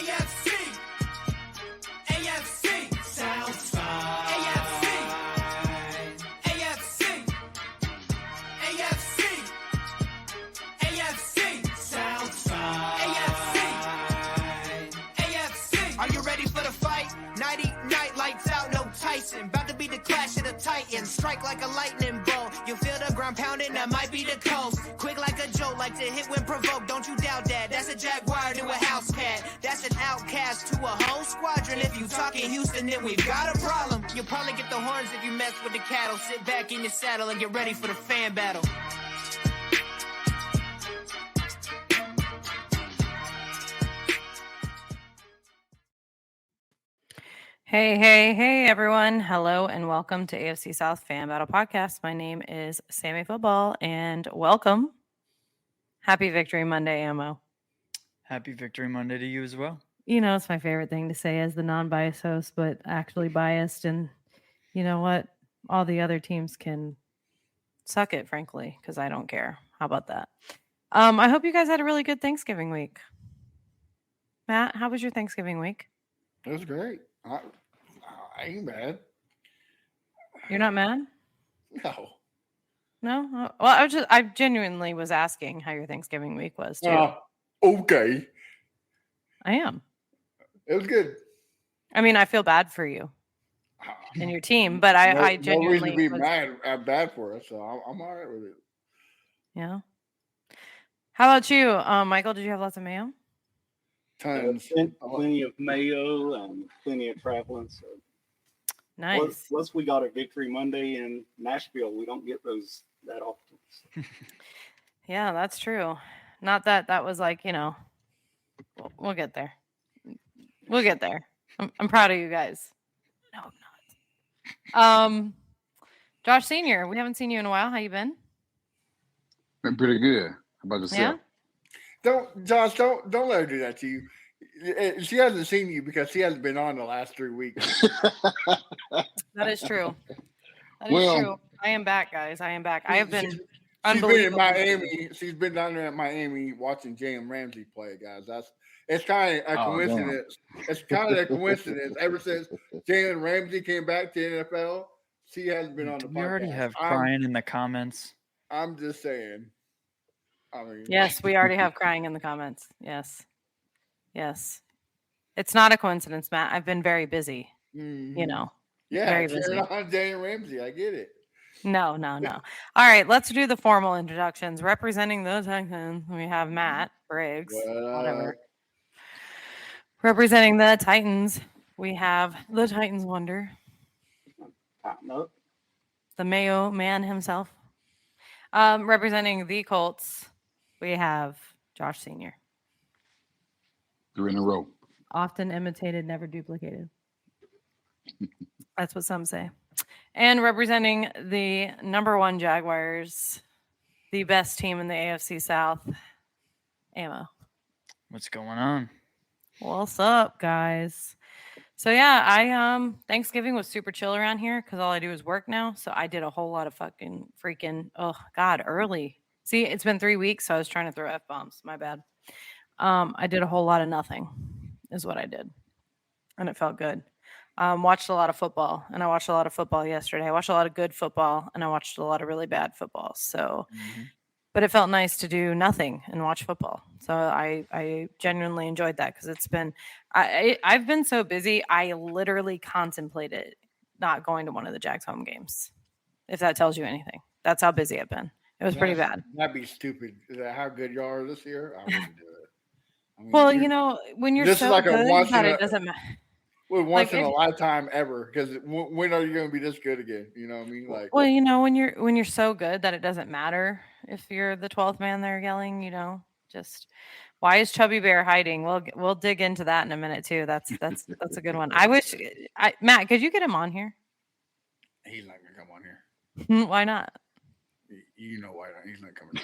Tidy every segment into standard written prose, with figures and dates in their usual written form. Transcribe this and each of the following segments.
AFC. AFC. Southside. AFC. AFC. AFC. AFC. Southside. AFC. AFC. Are you ready for the fight? Nighty night, lights out, no Tyson. About to be the clash of the Titans. Strike like a lightning bolt. You feel the ground pounding, that might be the coast. Quick like a joke, like to hit when provoked. Don't you doubt that. That's a Jaguar to a house cat. That's an outcast to a whole squadron. If you talking Houston, then we've got a problem. You'll probably get the horns if you mess with the cattle. Sit back in your saddle and get ready for the fan battle. Hey, everyone. Hello and welcome to AFC South Fan Battle Podcast. My name is Sammy Football and welcome. Happy Victory Monday, Ammo. Happy Victory Monday to you as well. You know, it's my favorite thing to say as the non-biased host, but actually biased. And you know what? All the other teams can suck it, frankly, because I don't care. How about that? I hope you guys had a really good Thanksgiving week. Matt, how was your Thanksgiving week? It was great. I ain't mad. You're not mad? No. No? Well, I genuinely was asking how your Thanksgiving week was too. Okay. I am. It was good. I mean, I feel bad for you and your team, but I genuinely no reason to be bad for us, so I'm all right with it. Yeah. How about you, Michael? Did you have lots of mayo? Tons. Plenty of mayo and plenty of traveling. So nice. Plus, we got a Victory Monday in Nashville. We don't get those that often. Yeah, that's true. Not that was like, you know, we'll get there. We'll get there. I'm proud of you guys. No, I'm not. Josh Senior, we haven't seen you in a while. How you been? Been pretty good. How about yourself? Yeah. Don't let her do that to you. She hasn't seen you because she hasn't been on the last 3 weeks. That is true. That is true. I am back, guys. I am back. I have been She's been in Miami. She's been down there at Miami watching Jalen Ramsey play, guys. It's kind of a coincidence. It's kind of a coincidence. Ever since Jalen Ramsey came back to the NFL, she hasn't been on the podcast. We already have crying in the comments. I'm just saying. I mean, yes, we already have crying in the comments. Yes. It's not a coincidence, Matt. I've been very busy. Mm-hmm. You know. Yeah, very busy. You're not Jalen Ramsey. I get it. No. All right, let's do the formal introductions. Representing the Texans, we have Matt Briggs. Whatever. Representing the Titans, we have the Titans Wonder. The Mayo man himself. Representing the Colts, we have Josh Senior. 3 in a row. Often imitated, never duplicated. That's what some say. And representing the number 1 Jaguars, the best team in the AFC South, Ammo. What's going on? What's up, guys? So yeah, Thanksgiving was super chill around here because all I do is work now. So I did a whole lot of early. See, it's been 3 weeks, so I was trying to throw F-bombs. My bad. I did a whole lot of nothing is what I did. And it felt good. Watched a lot of football, and I watched a lot of football yesterday. I watched a lot of good football, and I watched a lot of really bad football. So, but it felt nice to do nothing and watch football. So I genuinely enjoyed that because it's been, I've been so busy. I literally contemplated not going to one of the Jags home games. If that tells you anything, that's how busy I've been. It was pretty bad. That'd be stupid. Is that how good you are this year? I wouldn't do it. I mean, well, you know, when you're so like good that it doesn't matter. Well, once in a lifetime ever, because when are you going to be this good again? You know what I mean? Like, well, you know, when you're so good that it doesn't matter if you're the 12th man there yelling. You know, just why is Chubby Bear hiding? We'll dig into that in a minute too. That's a good one. I wish Matt, could you get him on here? He's not going to come on here. Why not? You know why not? He's not coming.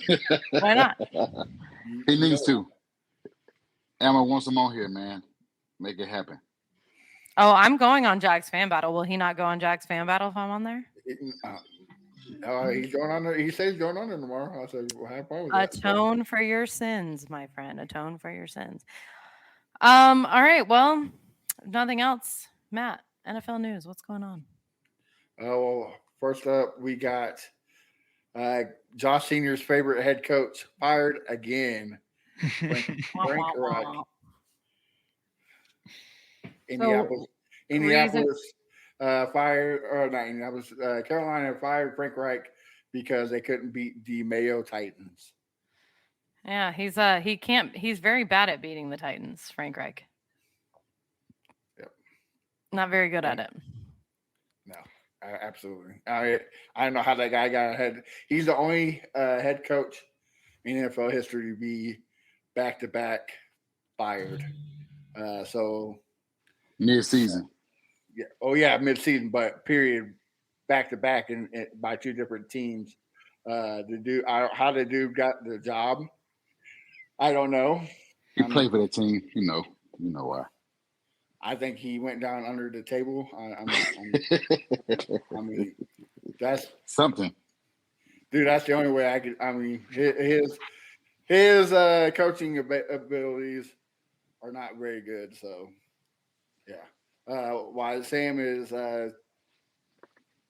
Why not? He needs to. Emma wants him on here, man. Make it happen. Oh, I'm going on Jags Fan Battle. Will he not go on Jags Fan Battle if I'm on there? He's going on there. He says he's going on there tomorrow. I said, well, have fun with that. Atone for your sins, my friend. Atone for your sins. All right. Well, nothing else. Matt, NFL news. What's going on? Well, first up, we got Josh Senior's favorite head coach fired again. Frank Reich. Indianapolis fired, or not Indianapolis, Carolina fired Frank Reich because they couldn't beat the Mayo Titans. Yeah, he's very bad at beating the Titans, Frank Reich. Yep. Not very good at it. No, absolutely. I don't know how that guy got ahead. He's the only head coach in NFL history to be back-to-back fired. So Mid-season. Yeah. Oh yeah, mid-season, but period, back-to-back and by two different teams. How the dude got the job, I don't know. He played for that team, you know why. I think he went down under the table. I mean, that's something, dude. That's the only way I could. I mean, his coaching abilities are not very good. So, yeah. While Sam is, I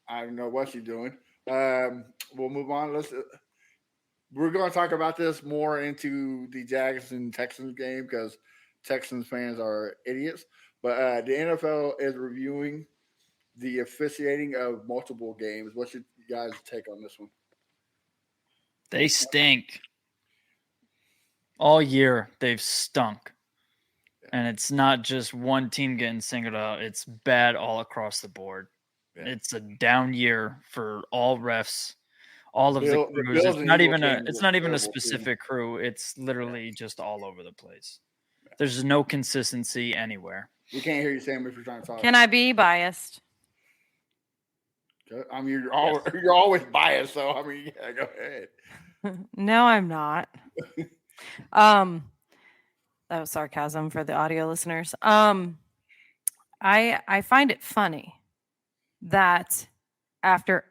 don't know what she's doing. We'll move on. We're going to talk about this more into the Jags and Texans game because Texans fans are idiots. But the NFL is reviewing the officiating of multiple games. What's your guys' take on this one? They stink. All year, they've stunk. And it's not just one team getting singled out. It's bad all across the board. Yeah. It's a down year for all refs, all of the crews. It's not even a specific crew. It's literally just all over the place. Yeah. There's no consistency anywhere. We can't hear you, Sam, if you're trying to talk. Can I be biased? I mean, you're always biased, so I mean, yeah, go ahead. No, I'm not. That was sarcasm for the audio listeners. I find it funny that after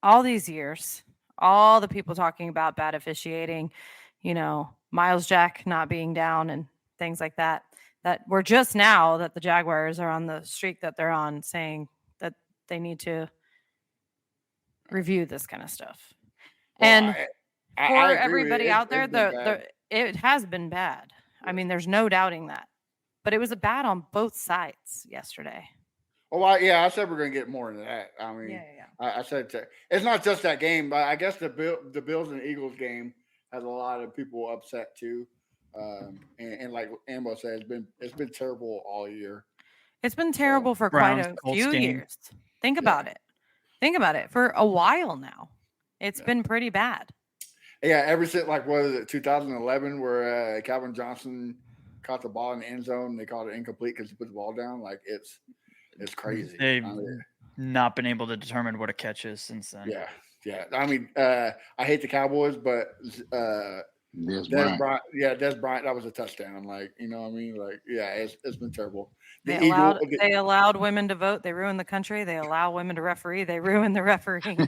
all these years, all the people talking about bad officiating, Miles Jack not being down and things like that, that we're just now that the Jaguars are on the streak that they're on saying that they need to review this kind of stuff. Well, and for everybody out there, it has been bad. I mean, there's no doubting that. But it was bad on both sides yesterday. Oh, I said we're going to get more into that. I mean, I said it's not just that game, but I guess the Bills and Eagles game has a lot of people upset too. And like Ambo said, it's been terrible all year. It's been terrible for quite a few years. Think about it. Think about it. For a while now, it's been pretty bad. Yeah, ever since 2011, where Calvin Johnson caught the ball in the end zone, they called it incomplete because he put the ball down. Like it's crazy. They've not been able to determine what a catch is since then. Yeah. I mean, I hate the Cowboys, but Des Bryant, that was a touchdown. Like, you know what I mean? Like, yeah, it's been terrible. They allowed women to vote. They ruined the country. They allow women to referee. They ruined the refereeing.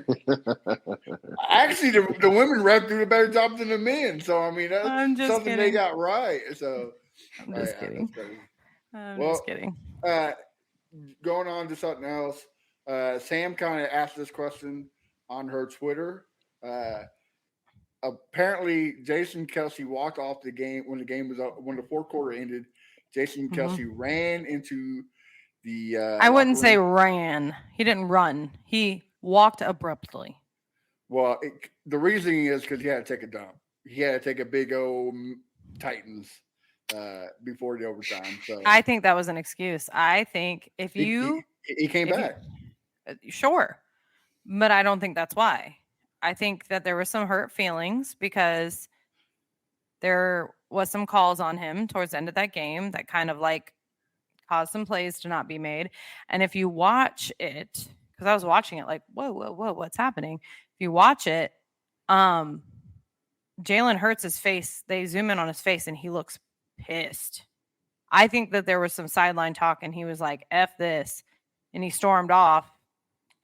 Actually, the women ref do a better job than the men. So, I mean, that's something kidding. They got right. So, I'm just kidding. Just kidding. Going on to something else, Sam kind of asked this question on her Twitter. Apparently, Jason Kelce walked off the game when the fourth quarter ended. Jason Kelce ran into the. I wouldn't say ran. He didn't run. He walked abruptly. Well, the reasoning is because he had to take a dump. He had to take a big old Titans before the overtime. So I think that was an excuse. I think if you he came back, sure, but I don't think that's why. I think that there were some hurt feelings because there was some calls on him towards the end of that game that kind of caused some plays to not be made. And if you watch it, because I was watching it whoa, what's happening? If you watch it, Jalen Hurts' face, they zoom in on his face and he looks pissed. I think that there was some sideline talk and he was like, F this. And he stormed off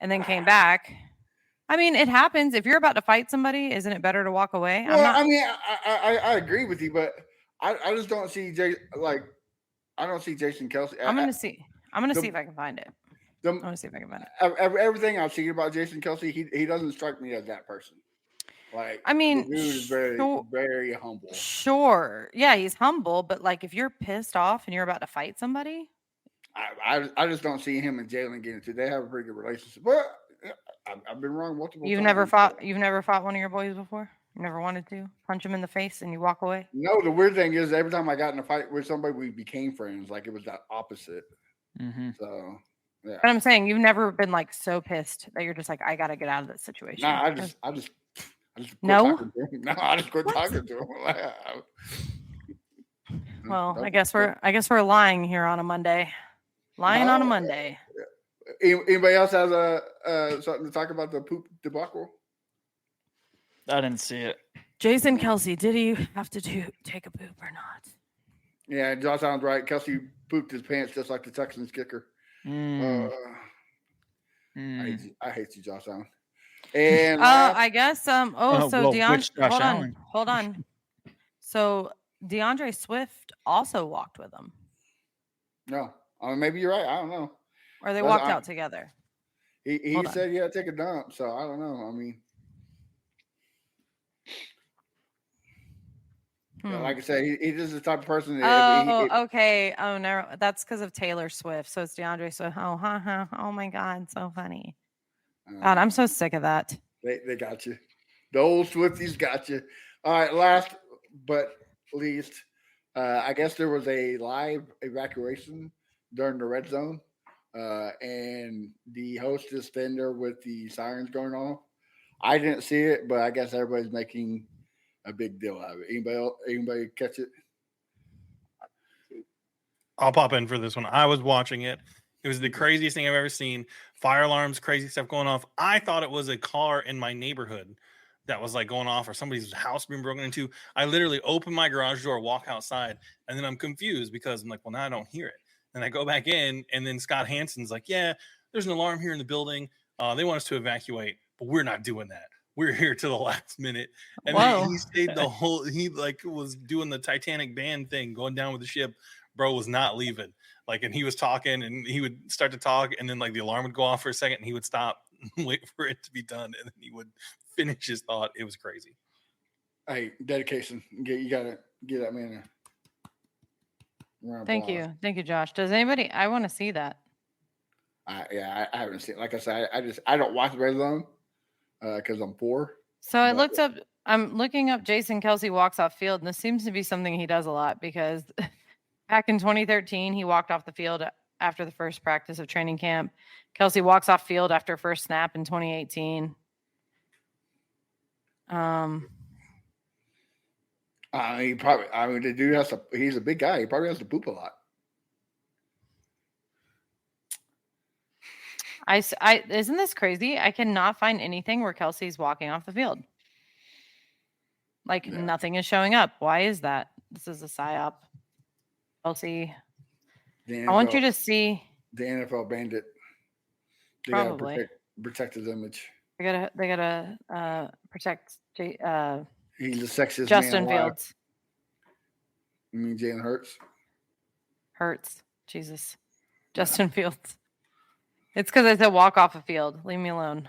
and then came back. I mean, it happens. If you're about to fight somebody, isn't it better to walk away? Well, I mean, I agree with you, but I just don't see I don't see Jason Kelsey. I'm gonna see. I'm gonna the- see if I can find it. the- I'm gonna see if I can find it. everything I've seen about Jason Kelsey, he doesn't strike me as that person. Like, I mean, the dude is very, sure, very humble. sure. Yeah, he's humble, but like if you're pissed off and you're about to fight somebody, I just don't see him and Jalen getting to. They have a pretty good relationship. But I've been wrong multiple times. you've never fought one of your boys before? You never wanted to punch him in the face and you walk away? No, the weird thing is every time I got in a fight with somebody, we became friends. Like it was that opposite. Mm-hmm. So yeah. But I'm saying you've never been like so pissed that you're just like, I gotta get out of this situation. Nah, I just quit No? talking to him. No, I just quit talking to him. Well, I guess we're lying here on a Monday. Lying on a Monday. Anybody else has something to talk about the poop debacle? I didn't see it. Jason Kelsey, did he have to take a poop or not? Yeah, Josh sounds right. Kelsey pooped his pants just like the Texans kicker. I hate you, Josh Allen. And I guess so which Josh Allen? Hold on. So DeAndre Swift also walked with him. No, maybe you're right. I don't know. Or they walked out together. He said he had to take a dump, so I don't know. I mean, like I said, he is the type of person. Okay. Oh no, that's because of Taylor Swift. So it's DeAndre Swift. Oh my God, so funny. God, I'm so sick of that. They got you. The old Swifties got you. All right, last but least, I guess there was a live evacuation during the red zone, and the host is standing there with the sirens going off. I didn't see it, but I guess everybody's making a big deal out of it. Anybody catch it? I'll pop in for this one. I was watching it. It was the craziest thing I've ever seen. Fire alarms, crazy stuff going off. I thought it was a car in my neighborhood that was like going off or somebody's house being broken into. I literally open my garage door, walk outside, and then I'm confused because I'm like, well, now I don't hear it. And I go back in, and then Scott Hansen's like, yeah, there's an alarm here in the building. They want us to evacuate, but we're not doing that. We're here to the last minute. And then he stayed he like was doing the Titanic band thing, going down with the ship. Bro was not leaving. Like, and he was talking and he would start to talk and then like the alarm would go off for a second and he would stop and wait for it to be done. And then he would finish his thought. It was crazy. Hey, dedication. You got to give that man a Thank you. Thank you, Josh. Does anybody, I want to see that. I haven't seen it. Like I said, I don't watch Red Zone because I'm poor. So I'm looking up Jason Kelsey walks off field, and this seems to be something he does a lot because back in 2013, he walked off the field after the first practice of training camp. Kelsey walks off field after first snap in 2018. The dude he's a big guy. He probably has to poop a lot. Isn't this crazy? I cannot find anything where Kelsey's walking off the field. Like nothing is showing up. Why is that? This is a psyop. Kelsey. I want you to see. The NFL banned it. They gotta protect his image. They gotta protect he's the sexiest Justin man alive. Fields. You mean Jalen Hurts? Hurts. Jesus. Justin Fields. It's because I said walk off a field. Leave me alone.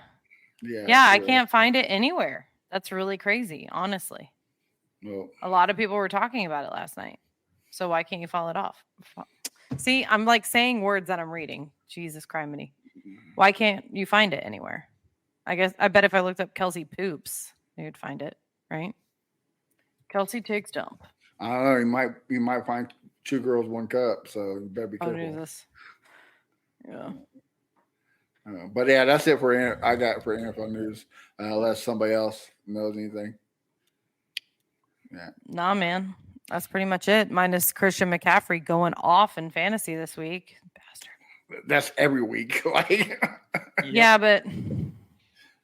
Yeah, I can't find it anywhere. That's really crazy, honestly. Well, a lot of people were talking about it last night. So why can't you follow it off? See, I'm like saying words that I'm reading. Jesus criminy. Why can't you find it anywhere? I bet if I looked up Kelsey poops, you would find it, right? Kelsey takes dump. I don't know. You might find 2 girls, 1 cup. So you better be careful. Oh, Jesus. Yeah. But yeah, that's it for NFL news. Unless somebody else knows anything. Yeah. Nah, man. That's pretty much it. Minus Christian McCaffrey going off in fantasy this week. Bastard. That's every week. Yeah, but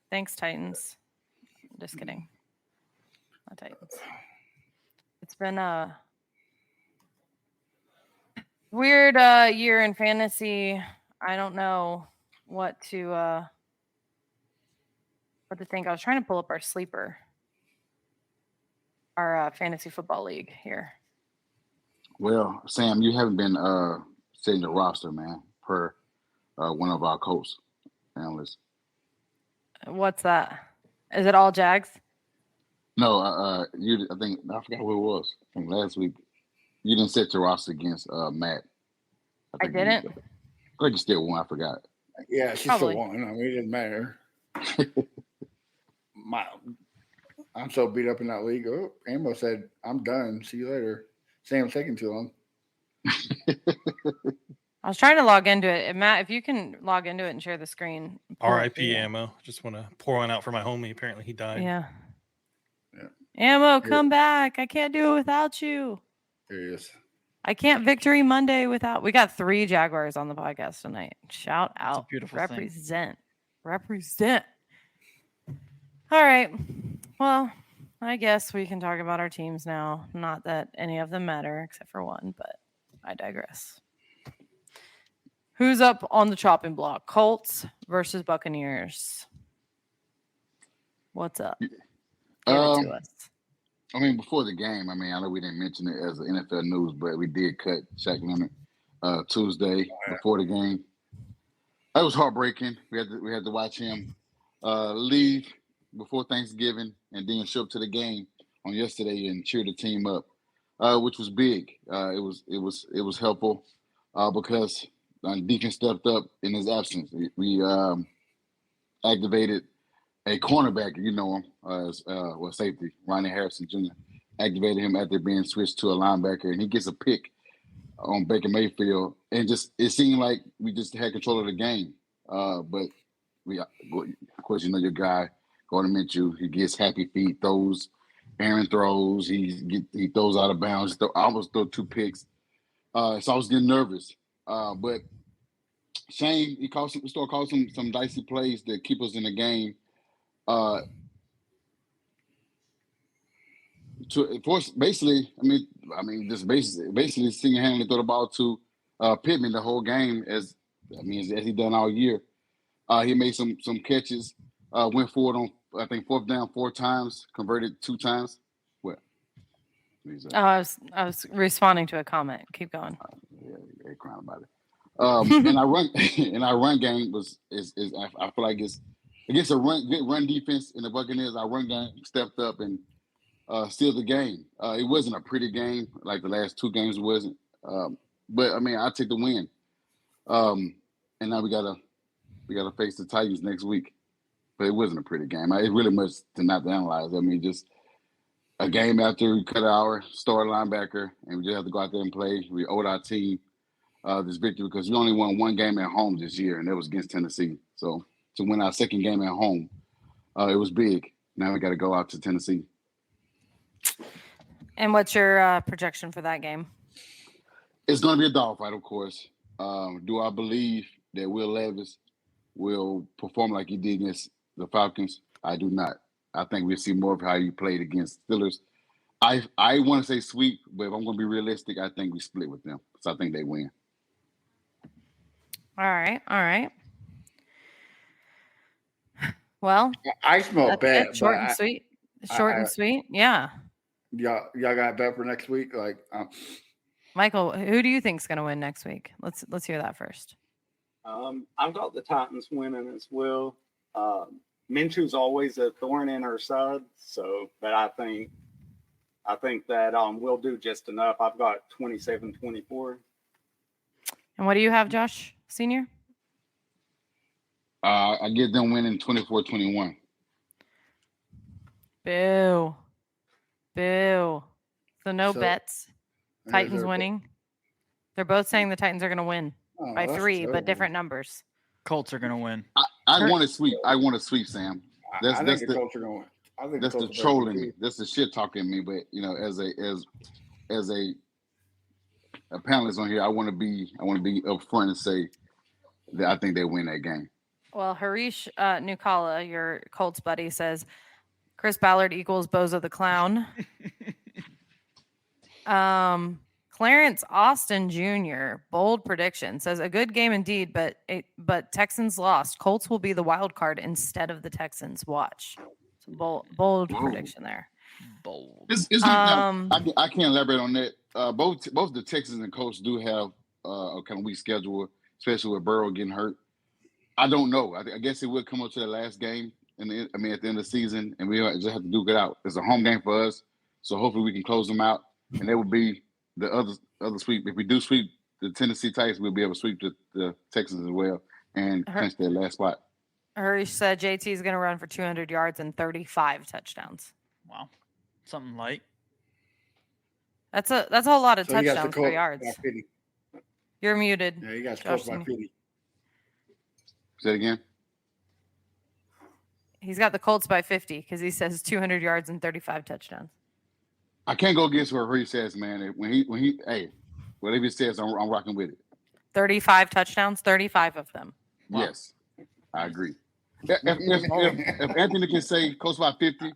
thanks, Titans. Just kidding. Not Titans. It's been a weird year in fantasy. I don't know what to think. I was trying to pull up our sleeper, our fantasy football league here. Well, Sam, you haven't been setting the roster, man, per one of our Colts analysts. What's that? Is it all Jags? No, I think I forgot who it was. I think last week you didn't set your roster against Matt. I didn't. I think you still won. I forgot. Yeah, she Probably. still won. I mean, it didn't matter. I'm so beat up in that league. Oh, Ambo said, I'm done. See you later. Sam's taking too long. I was trying to log into it. Matt, if you can log into it and share the screen. pull it for R.I.P. you. Ammo. Just want to pour one out for my homie. Apparently, he died. Yeah. Yeah. Ammo, come back. I can't do it without you. There he is. I can't Victory Monday without. We got 3 Jaguars on the podcast tonight. Shout out. a beautiful thing. Represent. All right. Well, I guess we can talk about our teams now. Not that any of them matter except for one, but I digress. Who's up on the chopping block? Colts versus Buccaneers. What's up? Give it to us. I mean, before the game, I know we didn't mention it as NFL news, but we did cut Shaq Leonard Tuesday before the game. That was heartbreaking. We had to watch him leave before Thanksgiving and then show up to the game on yesterday and cheer the team up, which was big. It was helpful because Deacon stepped up in his absence. We activated a cornerback, you know him, as safety, Ronnie Harrison Jr. Activated him after being switched to a linebacker, and he gets a pick on Baker Mayfield. And it seemed like we just had control of the game. But of course, you know your guy, Gordon Minshew, he gets happy feet, throws, Aaron throws, he throws out of bounds. I almost threw 2 picks. So I was getting nervous. But Shane, he started calling some dicey plays that keep us in the game. Basically single-handedly throw the ball to Pittman the whole game as he done all year. He made some catches, went forward on I think 4th down 4 times, converted 2 times. What? I was responding to a comment. Keep going. They're crying about it. And our run game is I feel like it's against a good run defense in the Buccaneers. Our run game stepped up and sealed the game. It wasn't a pretty game like the last 2 games wasn't. But I take the win. And now we gotta face the Titans next week. But it wasn't a pretty game. It's really much to not to analyze. Just a game after we cut our star linebacker, and we just have to go out there and play. We owed our team this victory because we only won 1 game at home this year, and that was against Tennessee. So to win our 2nd game at home, it was big. Now we got to go out to Tennessee. And what's your projection for that game? It's going to be a dogfight, of course. Do I believe that Will Levis will perform like he did against the Falcons? I do not. I think we'll see more of how he played against Steelers. I want to say sweep, but if I'm going to be realistic, I think we split with them. So I think they win. All right. Well, I smell bad. Short and sweet. And sweet. Yeah. Y'all got a bet for next week? Michael, who do you think is going to win next week? Let's hear that first. I've got the Titans winning as well. Minshew's always a thorn in her side, but I think that we'll do just enough. I've got 27-24. And what do you have, Josh Senior? I get them winning 24-21. Boo. So no bets. Titans winning. They're both saying the Titans are going to win by 3, but different numbers. Colts are going to win. I want to sweep. I want to sweep, Sam. I think the Colts are going to win. I think that's the troll in me. That's the shit talking in me. But as a panelist on here, I want to be upfront and say that I think they win that game. Well, Harish Nukala, your Colts buddy, says Chris Ballard equals Bozo the Clown. Clarence Austin Jr., bold prediction, says a good game indeed, but Texans lost. Colts will be the wild card instead of the Texans. Watch. Bold prediction there. Bold. I can't elaborate on that. both the Texans and Colts do have a kind of weak schedule, especially with Burrow getting hurt. I don't know. I guess it would come up to the last game, at the end of the season, and we just have to duke it out. It's a home game for us, so hopefully we can close them out, and that would be the other sweep. If we do sweep the Tennessee Titans, we'll be able to sweep the Texans as well and clinch their last spot. Hurry said JT is going to run for 200 yards and 35 touchdowns. Wow, something light. That's a whole lot of So he got the touchdowns for Colts yards. by 50. You're muted. Yeah, you got Josh, Colts by 50. Say it again. He's got the Colts by 50 because he says 200 yards and 35 touchdowns. I can't go against what he says, man. When he hey, whatever he says, I'm rocking with it. 35 touchdowns, 35 of them. Wow. Yes, I agree. If Anthony can say close by 50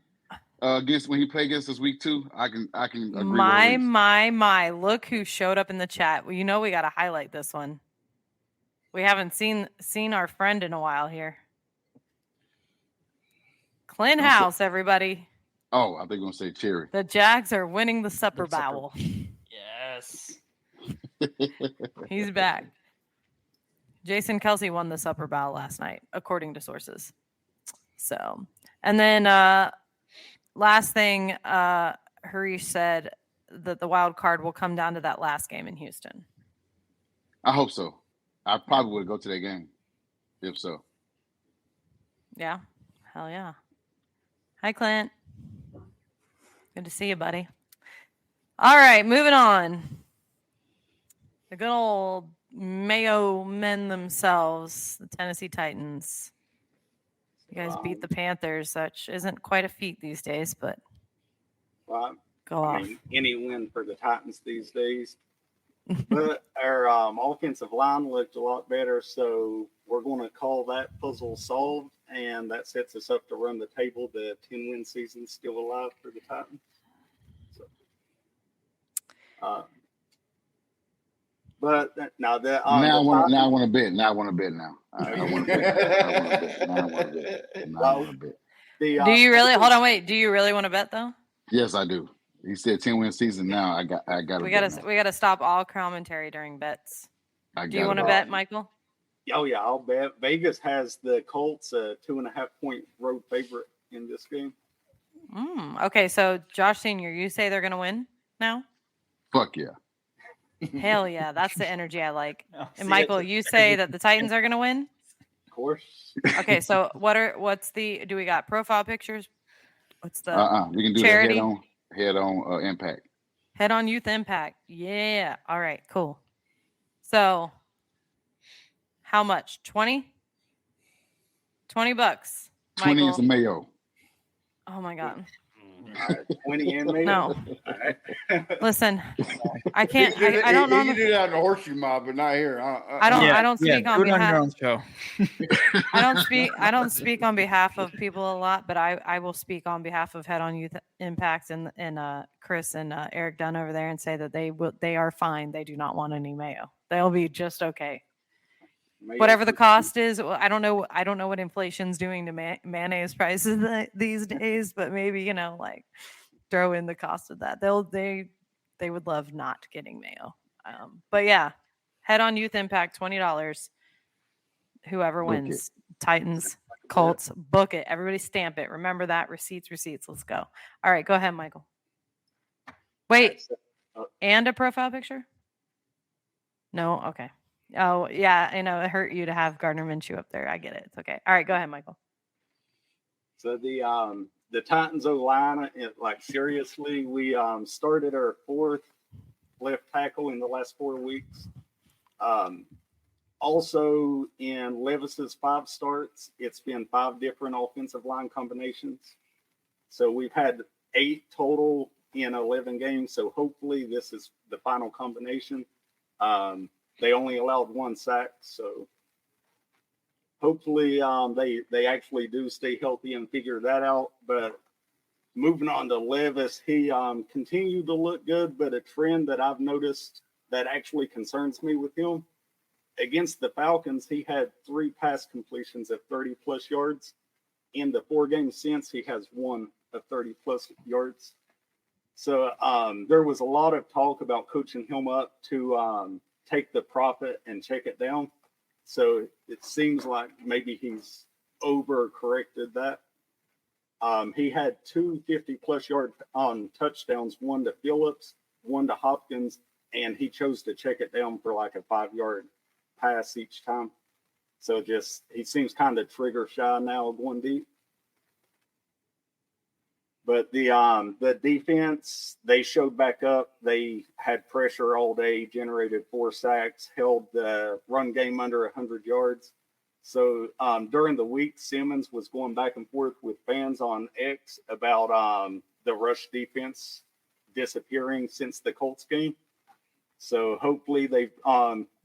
against when he played against us week 2, I can agree. My! Look who showed up in the chat. Well, you know we got to highlight this one. We haven't seen our friend in a while here. Clint House, everybody. Oh, I think you're gonna say Cherry. The Jags are winning the supper bowl. Yes. He's back. Jason Kelsey won the supper bowl last night, according to sources. So, and then last thing, Harish said that the wild card will come down to that last game in Houston. I hope so. I probably would go to that game, if so. Yeah. Hell yeah. Hi, Clint. Good to see you, buddy. All right, moving on. The good old Mayo men themselves, the Tennessee Titans. You guys beat the Panthers, which isn't quite a feat these days, but Well, go I off. mean, any win for the Titans these days. But our offensive line looked a lot better, so we're going to call that puzzle solved, and that sets us up to run the table. The 10-win season still alive for the Titans. So, but now that Now I want to bet. Now I want to bet. Now I want to bet. Now I want to bet. Do you really? Hold on, wait. Do you really want to bet though? Yes, I do. He said 10-win season. Now I got. We gotta stop all commentary during bets. Do you want to bet, Michael? Oh yeah, I'll bet. Vegas has the Colts a 2.5-point road favorite in this game. Okay, so Josh Senior, you say they're gonna win now? Fuck yeah. Hell yeah, that's the energy I like. And Michael, you say that the Titans are gonna win? Of course. Okay, so do we got profile pictures? What's the we can do charity? that head on impact. Head on youth impact. Yeah. All right, cool. So how much? 20? $20. 20 Michael. is a Mayo. Oh my God. 20 and Mayo. No. All right. Listen, I can't. I don't know. You do that in the horseshoe mob, but not here. I don't speak on do it on behalf. your own show. I don't speak on behalf of people a lot, but I will speak on behalf of Head on Youth Impact and Chris and Eric Dunn over there and say that they are fine. They do not want any mayo. They'll be just okay. Whatever the cost is, I don't know what inflation's doing to mayonnaise prices these days, but maybe like throw in the cost of that. They would love not getting mayo. But yeah, Head on Youth Impact, $20. Whoever wins, Titans, Colts, book it. Everybody stamp it. Remember that. Receipts. Let's go. All right, go ahead, Michael. Wait, and a profile picture? No? Okay. Oh, yeah, I know it hurt you to have Gardner Minshew up there. I get it. It's okay. All right, go ahead, Michael. So the Titans O-line, seriously, we started our 4th left tackle in the last 4 weeks. Also, in Levis's 5 starts, it's been 5 different offensive line combinations. So we've had 8 total in 11 games. So hopefully this is the final combination. They only allowed 1 sack, so hopefully they actually do stay healthy and figure that out. But moving on to Levis, he continued to look good, but a trend that I've noticed that actually concerns me with him, against the Falcons, he had 3 pass completions of 30-plus yards. In the 4 games since, he has 1 of 30-plus yards. So there was a lot of talk about coaching him up to take the profit and check it down. So it seems like maybe he's overcorrected that. He had 2 50-plus yard touchdowns, one to Phillips, one to Hopkins, and he chose to check it down for like a 5-yard pass each time. So he seems kind of trigger shy now going deep. But the defense, they showed back up. They had pressure all day, generated 4 sacks, held the run game under 100 yards. So during the week, Simmons was going back and forth with fans on X about the rush defense disappearing since the Colts game. So hopefully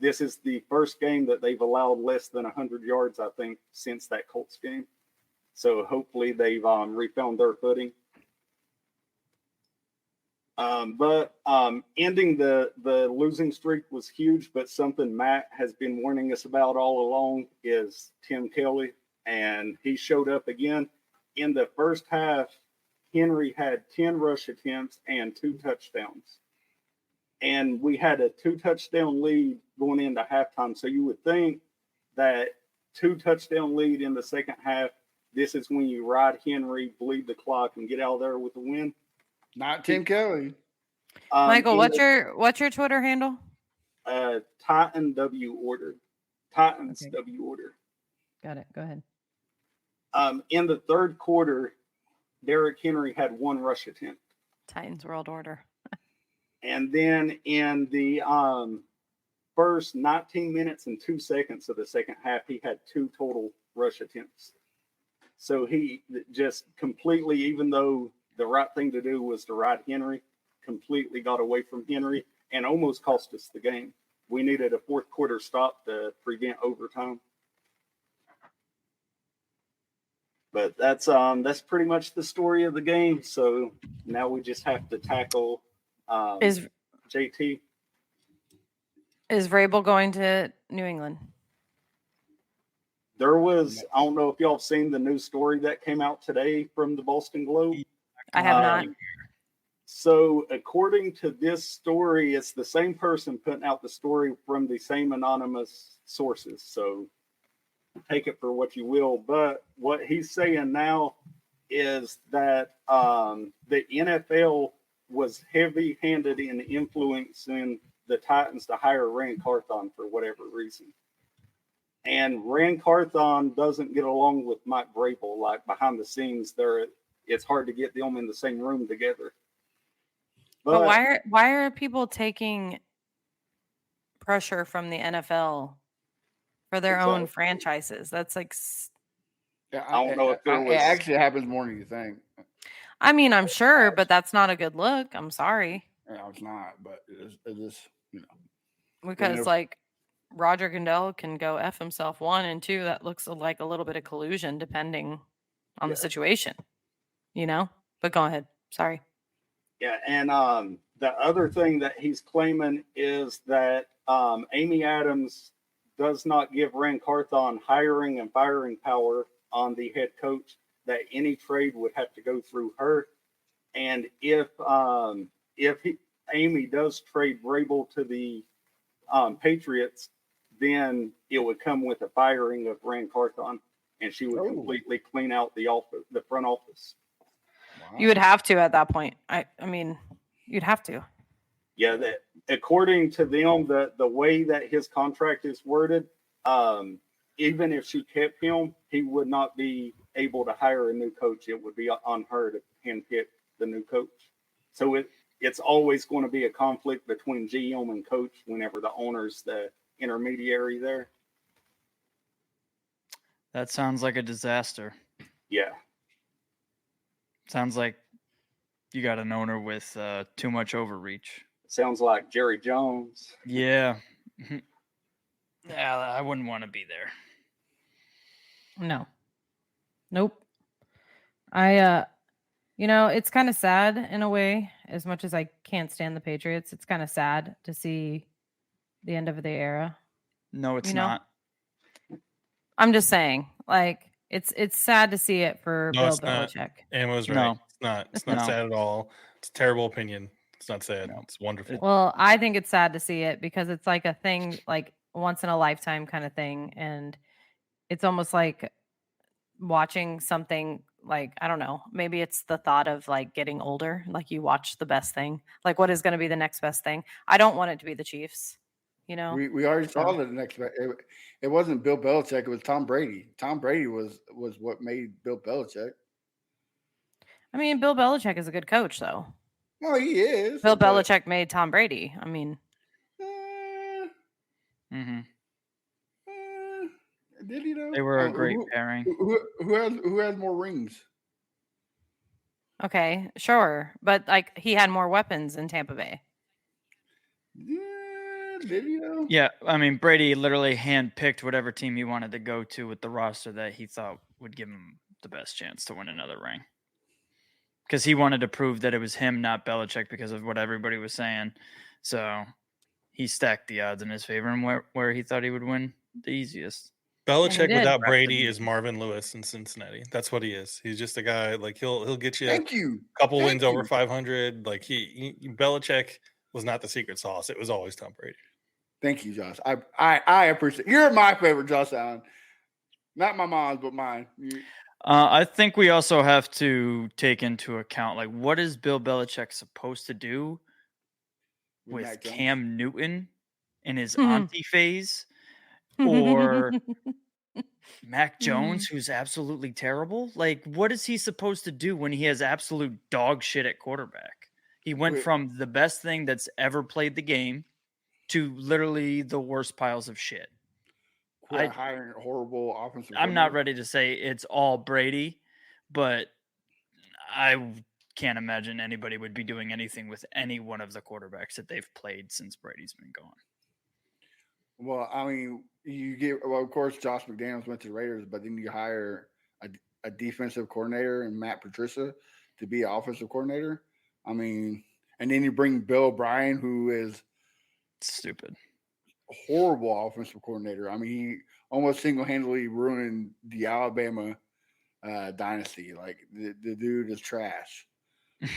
this is the first game that they've allowed less than 100 yards, I think, since that Colts game. So hopefully they've refound their footing. But ending the losing streak was huge, but something Matt has been warning us about all along is Tim Kelly, and he showed up again. In the first half, Henry had 10 rush attempts and 2 touchdowns. And we had a 2-touchdown lead going into halftime. So you would think that 2-touchdown lead in the second half, this is when you ride Henry, bleed the clock, and get out of there with a win. Not Tim Kelly. Michael, what's your Twitter handle? Titan W Order. Titans Okay. W Order. Got it. Go ahead. In the third quarter, Derrick Henry had 1 rush attempt. Titans World Order. And then in the first 19 minutes and 2 seconds of the second half, he had 2 total rush attempts. So he just completely, even though the right thing to do was to ride Henry, completely got away from Henry and almost cost us the game. We needed a fourth quarter stop to prevent overtime. But that's pretty much the story of the game. So now we just have to tackle Is JT. Is Vrabel going to New England? There was, I don't know if y'all have seen the news story that came out today from the Boston Globe. I have not. So according to this story, it's the same person putting out the story from the same anonymous sources. So take it for what you will. But what he's saying now is that the NFL was heavy-handed in influencing the Titans to hire Rand Carthon for whatever reason. And Rand Carthon doesn't get along with Mike Vrabel. Like behind the scenes, it's hard to get them in the same room together. But why are people taking pressure from the NFL for their own franchises? That's like, Yeah, I don't know if it actually happens more than you think. I mean, I'm sure, but that's not a good look. I'm sorry. Yeah, it's not, but it is, Because like Roger Goodell can go F himself 1 and 2. That looks like a little bit of collusion depending on the situation, but go ahead. Sorry. Yeah. And the other thing that he's claiming is that Amy Adams does not give Rand Carthon hiring and firing power on the head coach, that any trade would have to go through her. And if Amy does trade Vrabel to the Patriots, then it would come with a firing of Rand Carthon, and she would completely clean out the front office. Wow. You would have to at that point. I mean, you'd have to. Yeah, that according to them, the way that his contract is worded, even if she kept him, he would not be able to hire a new coach. It would be on her to handpick the new coach. So it's always going to be a conflict between GM and coach whenever the owner's the intermediary there. That sounds like a disaster. Yeah. Sounds like you got an owner with too much overreach. Sounds like Jerry Jones. Yeah. Yeah, I wouldn't want to be there. No. Nope. It's kind of sad in a way. As much as I can't stand the Patriots, it's kind of sad to see the end of the era. No, it's not. I'm just saying, like, it's sad to see it for No, Bill it's not. Belichick. Emma was right. No. It's not No. sad at all. It's a terrible opinion. It's not sad. No. It's wonderful. Well, I think it's sad to see it because it's like a thing, like once in a lifetime kind of thing. And it's almost like watching something like, I don't know, maybe it's the thought of like getting older, like you watch the best thing, like what is going to be the next best thing. I don't want it to be the Chiefs, you know? We already saw So- the next. It wasn't Bill Belichick. It was Tom Brady. Tom Brady was what made Bill Belichick. I mean, Bill Belichick is a good coach, though. Well, he is. Bill but, Belichick made Tom Brady. I mean, eh, Hmm. did he though? They were a Oh, great pairing. Who has more rings? okay, sure. But like he had more weapons in Tampa Bay. Yeah, did he though? Yeah, I mean Brady literally handpicked whatever team he wanted to go to with the roster that he thought would give him the best chance to win another ring. Because he wanted to prove that it was him, not Belichick, because of what everybody was saying. So he stacked the odds in his favor and where he thought he would win the easiest. Belichick did. without Brady is Marvin Lewis in Cincinnati. That's what he is. He's just a guy like he'll get you Thank you. a couple Thank wins over you. 500. Like Belichick was not the secret sauce. It was always Tom Brady. Thank you, Josh. I appreciate. You're my favorite, Josh Allen. Not my mom's, but mine. I think we also have to take into account, like, what is Bill Belichick supposed to do with Mac Jones. Cam Newton in his Mhm. auntie phase, or Mac Jones, who's absolutely terrible? Like, what is he supposed to do when he has absolute dog shit at quarterback? He went Wait. from the best thing that's ever played the game to literally the worst piles of shit. Quit hiring a horrible offensive. I'm not coordinator. ready to say it's all Brady, but I can't imagine anybody would be doing anything with any one of the quarterbacks that they've played since Brady's been gone. Well, I mean, of course, Josh McDaniels went to the Raiders, but then you hire a defensive coordinator and Matt Patricia to be an offensive coordinator. I mean, and then you bring Bill O'Brien, who is Stupid. horrible offensive coordinator. I mean, he almost single-handedly ruined the Alabama dynasty. Like the dude is trash.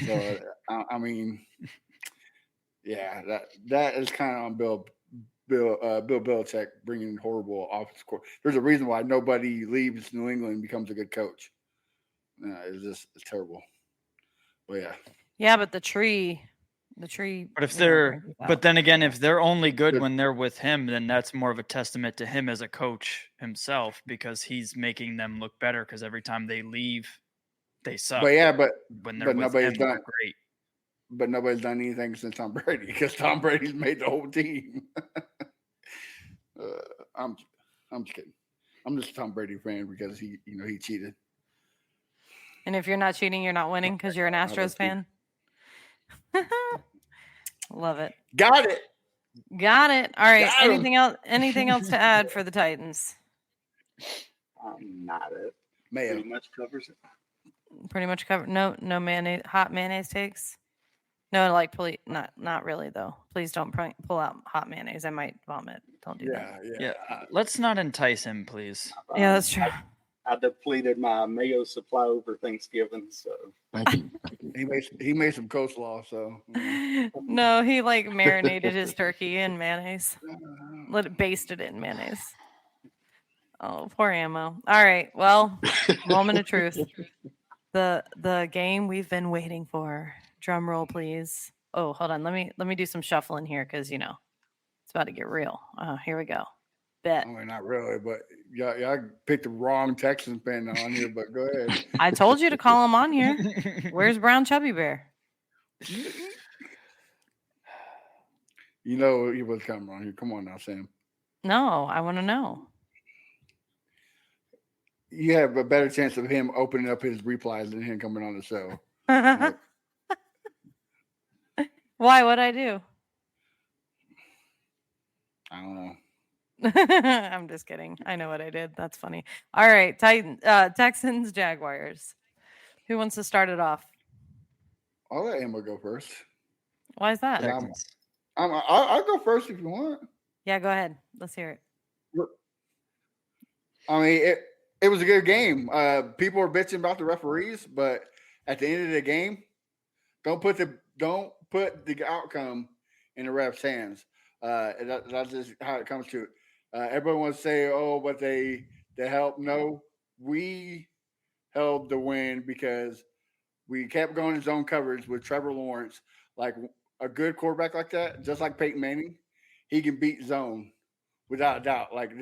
So I mean, yeah, that is kind of on Bill Belichick bringing horrible offensive coordinator. There's a reason why nobody leaves New England and becomes a good coach. It's terrible. But yeah. Yeah, but the tree. But if you know, they're, brings it but out. then again, if they're only good Good. when they're with him, then that's more of a testament to him as a coach himself, because he's making them look better. Because every time they leave, they suck. But yeah, when they're with nobody's him, done. they're great. But nobody's done anything since Tom Brady because Tom Brady's made the whole team. I'm just kidding. I'm just a Tom Brady fan because he cheated. And if you're not cheating, you're not winning because you're an love Astros fan. Love it. Got it. Got it. All right. Got 'em. Anything else to add for the Titans? Not it. Mayo. Pretty much covers it. Pretty much covered. No mayonnaise, hot mayonnaise takes. No, like please, not really though. Please don't pull out hot mayonnaise. I might vomit. Don't do that. Yeah, let's not entice him, please. Yeah, that's true. I depleted my mayo supply over Thanksgiving, so Thank you. He made some coleslaw, so No, he like marinated his turkey in mayonnaise. Basted it in mayonnaise. Oh, poor Ammo. All right. Well, moment of truth. The game we've been waiting for. Drum roll, please. Oh, hold on. Let me do some shuffling here because it's about to get real. Here we go. Bet. I mean, not really, but y'all picked the wrong Texans fan on here. But go ahead. I told you to call him on here. Where's Brown Chubby Bear? You know he was coming on here. Come on now, Sam. No, I want to know. You have a better chance of him opening up his replies than him coming on the show. Why? What'd I do? I don't know. I'm just kidding. I know what I did. That's funny. All right, Texans, Jaguars. Who wants to start it off? I'll let Emma go first. Why is that? Texans. I'll go first if you want. Yeah, go ahead. Let's hear it. I mean, it was a good game. People were bitching about the referees, but at the end of the game, Don't put the outcome in the refs' hands. That's just how it comes to it. Everyone wants to say, "Oh, but they helped." No, we held the win because we kept going in zone coverage with Trevor Lawrence. Like a good quarterback like that, just like Peyton Manning, he can beat zone without a doubt. Like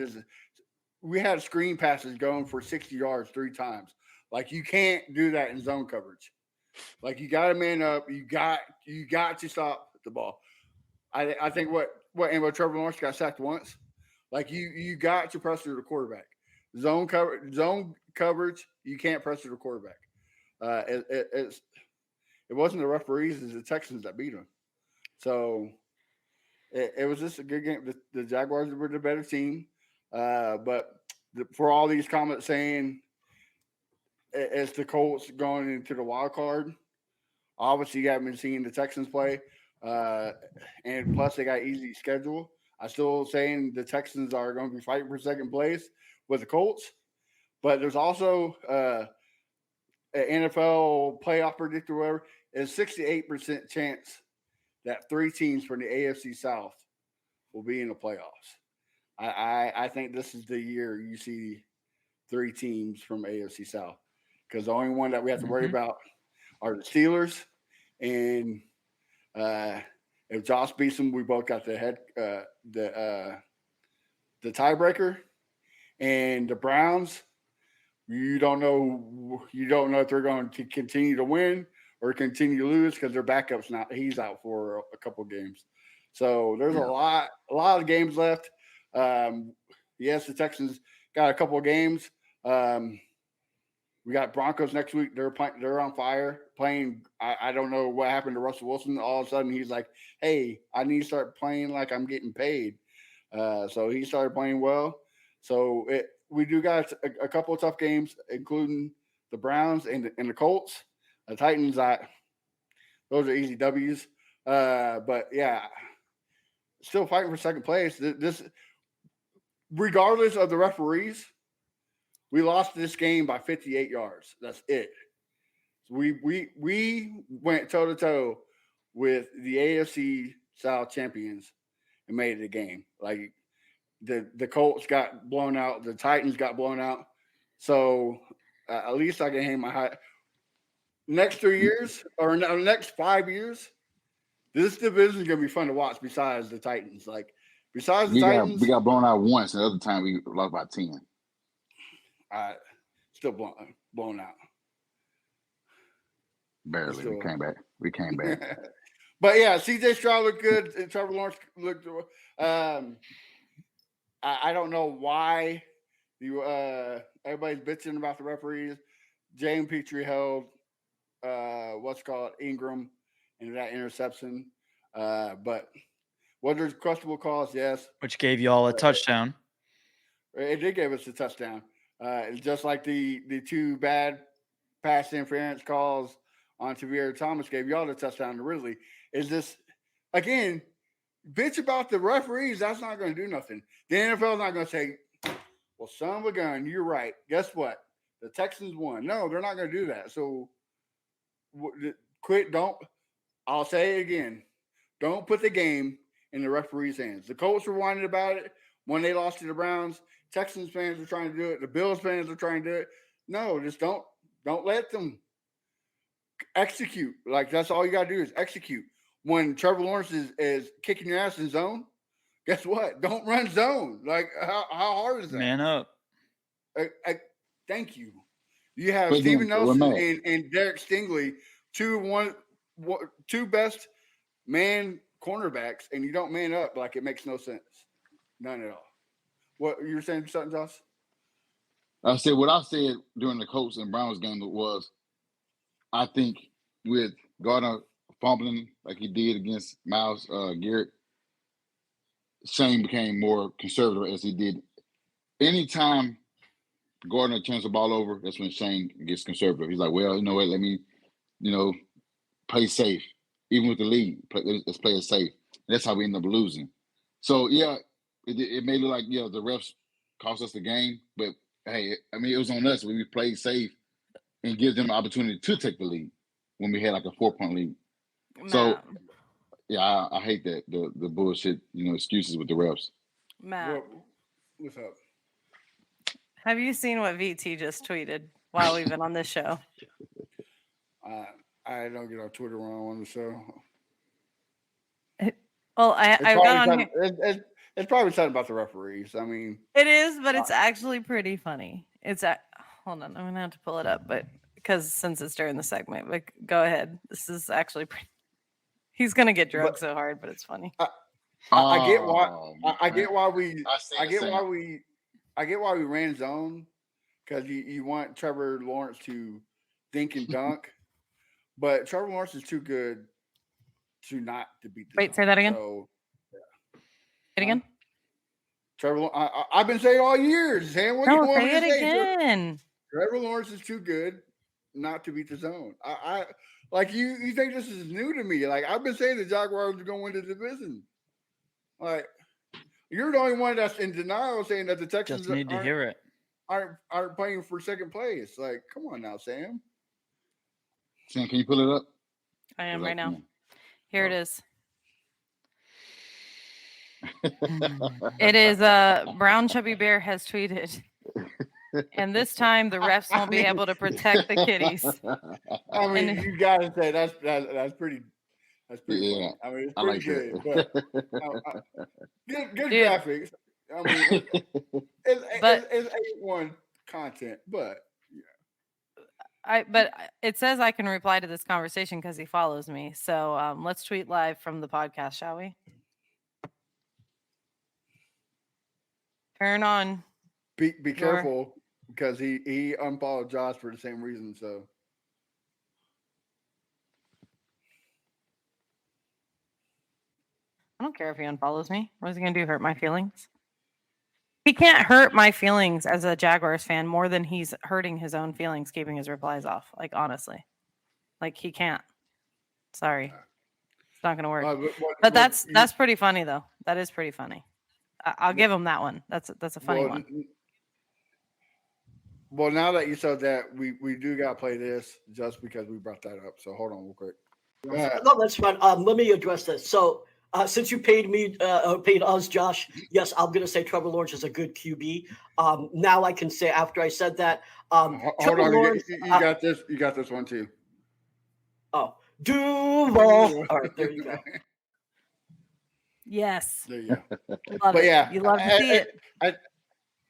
we had screen passes going for 60 yards 3 times. Like you can't do that in zone coverage. Like you got to man up. You got to stop the ball. I think what Trevor Lawrence got sacked once. Like you got to pressure the quarterback. Zone coverage. You can't pressure the quarterback. It wasn't the referees, it's the Texans that beat them. So it was just a good game. The Jaguars were the better team, but for all these comments saying it's the Colts going into the wild card, obviously you haven't been seeing the Texans play, and plus they got easy schedule. I still saying the Texans are going to be fighting for second place with the Colts, but there's also an NFL playoff predictor, whatever, is 68% chance that 3 teams from the AFC South will be in the playoffs. I think this is the year you see 3 teams from AFC South, because the only one that we have to worry about are the Steelers, and if Josh beats them, we both got the tiebreaker, and the Browns. You don't know if they're going to continue to win or continue to lose because their backup's not. He's out for a couple of games. So there's a lot of games left. Yes, the Texans got a couple of games. We got Broncos next week. They're on fire playing. I don't know what happened to Russell Wilson. All of a sudden, he's like, "Hey, I need to start playing like I'm getting paid." So he started playing well. So we do got a couple of tough games, including the Browns and the Colts. The Titans, those are easy W's. But yeah, still fighting for second place. This, regardless of the referees, we lost this game by 58 yards. That's it. We went toe to toe with the AFC South champions and made it a game. Like the Colts got blown out, the Titans got blown out. So at least I can hang my hat. Next 3 years or next 5 years, this division is gonna be fun to watch. Besides the Titans, Titans, we got blown out once, and the other time we lost by 10. Still blown out. Barely. We came back. But yeah, CJ Stroud looked good, and Trevor Lawrence looked. I don't know why everybody's bitching about the referees. James Petrie held Ingram into that interception. But was there questionable calls? Yes. Which gave you all a touchdown. It did give us a touchdown. Just like the 2 bad pass interference calls on Tavierre Thomas gave y'all the touchdown to Ridley. Is this, again, bitch about the referees? That's not going to do nothing. The NFL is not going to say, well, son of a gun, you're right. Guess what? The Texans won. No, they're not going to do that. So I'll say it again. Don't put the game in the referee's hands. The Colts were whining about it when they lost to the Browns. Texans fans are trying to do it. The Bills fans are trying to do it. No, just don't let them execute. Like, that's all you got to do is execute. When Trevor Lawrence is kicking your ass in zone, guess what? Don't run zone. Like, how hard is that? Man up. Thank you. You have Steven Nelson and Derek Stingley, two best man cornerbacks, and you don't man up. Like, it makes no sense. None at all. What you were saying, something, Josh? I said what I said during the Colts and Browns game was, I think with Gardner fumbling like he did against Myles Garrett, Shane became more conservative as he did. Anytime Gardner turns the ball over, that's when Shane gets conservative. He's like, well, you know what? Let me, play safe. Even with the lead, let's play it safe. And that's how we end up losing. So, yeah, it may look like, the refs cost us the game. But, hey, it was on us when we played safe and give them the opportunity to take the lead when we had like a 4-point lead. So Matt, yeah, I hate that the bullshit, excuses with the refs. Matt, What's up? have you seen what VT just tweeted while we've been on this show? I don't get on Twitter when I'm on the show. Well, I've got on here. It's probably something about the referees. I mean, It is, but it's actually pretty funny. Hold on, I'm gonna have to pull it up, but because since it's during the segment, but go ahead. This is actually pretty. He's gonna get drugged so hard, but it's funny. I get why. Oh, I get man. why we. I I get seen why we. I get why we ran zone because you want Trevor Lawrence to think and dunk, but Trevor Lawrence is too good to not to beat. Wait, say that again. So, Say it again. Trevor, I've been saying all year, Sam. What do you want me say to it say? again. Trevor Lawrence is too good not to beat the zone. I like you think this is new to me. Like I've been saying the Jaguars are going to win the division. Like you're the only one that's in denial saying that the Texans Just need to hear it. aren't playing for second place. Like, come on now, Sam. Sam, can you pull it up? I am right now. Here it is. It is Brown Chubby Bear has tweeted. And this time the refs won't be able to protect the kitties. I mean, you gotta say that's pretty. That's pretty. Yeah, funny. I mean, it's I pretty like good. that. But good Dude. graphics. I mean, it's A1 content, but But it says I can reply to this conversation because he follows me. So let's tweet live from the podcast, shall we? Turn on. be careful because he unfollowed Josh for the same reason. So I don't care if he unfollows me. What is he going to do? Hurt my feelings? He can't hurt my feelings as a Jaguars fan more than he's hurting his own feelings, keeping his replies off. Like, honestly. Like, he can't. Sorry. It's not going to work. But that's pretty funny, though. That is pretty funny. I'll give him that one. That's a funny one. Well, now that you said that, we do got to play this just because we brought that up. So hold on real quick. No, that's fine. Let me address this. So since you paid us, Josh, yes, I'm going to say Trevor Lawrence is a good QB. Now I can say after I said that. Hold on, Lawrence, you got this. You got this one too. Oh, Duval. All right, there you go. Yes. There you go. Love But it. yeah, You love to see it.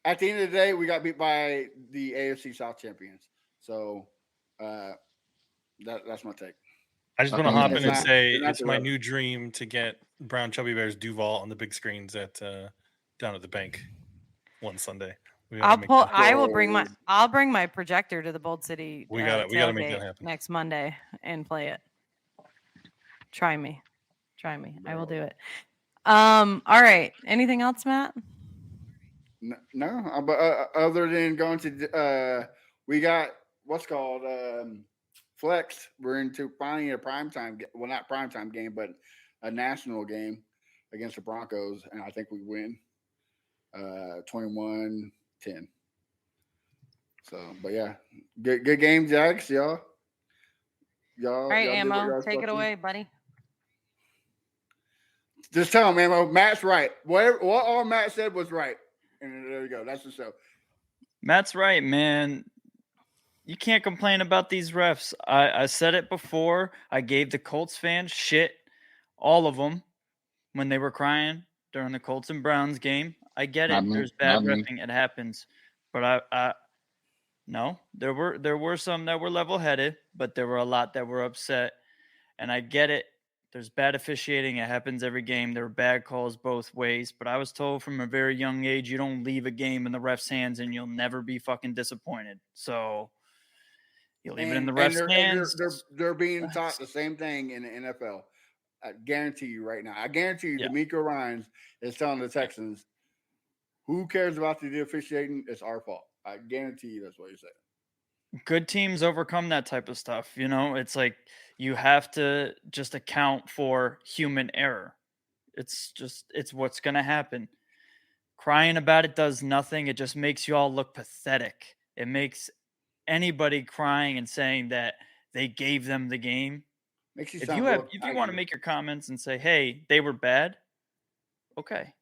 At the end of the day, we got beat by the AFC South champions. So that's my take. I just want to hop in and say it's not it's my the new dream to get Brown Chubby Bears Duval on the big screens at down at the bank one Sunday. I'll bring my projector to the Bold City. We gotta make that happen next Monday and play it. Try me. I will do it. All right. Anything else, Matt? No, but other than going to we got what's called flex. We're into finally a primetime, well, not primetime game, but a national game against the Broncos, and I think we win 21-10. So, but yeah, good game, Jags, y'all. All right, y'all Ammo, take it away, buddy. Just tell him, Ammo. Matt's right. What all Matt said was right. And there you go. That's the show. Matt's right, man. You can't complain about these refs. I said it before. I gave the Colts fans shit, all of them, when they were crying during the Colts and Browns game. I get it. There's bad refing. It happens. But no, there were some that were level-headed, but there were a lot that were upset. And I get it. There's bad officiating. It happens every game. There were bad calls both ways. But I was told from a very young age, you don't leave a game in the ref's hands and you'll never be fucking disappointed. So you leave it in the ref's hands. They're being taught the same thing in the NFL. I guarantee you right now. I guarantee you D'Amico Ryans is telling the Texans, who cares about the officiating? It's our fault. I guarantee you that's what he said. Good teams overcome that type of stuff. You know, it's like you have to just account for human error. It's what's going to happen. Crying about it does nothing. It just makes you all look pathetic. It makes anybody crying and saying that they gave them the game Makes you If sound you real want to make your comments and say, hey, they were bad, okay,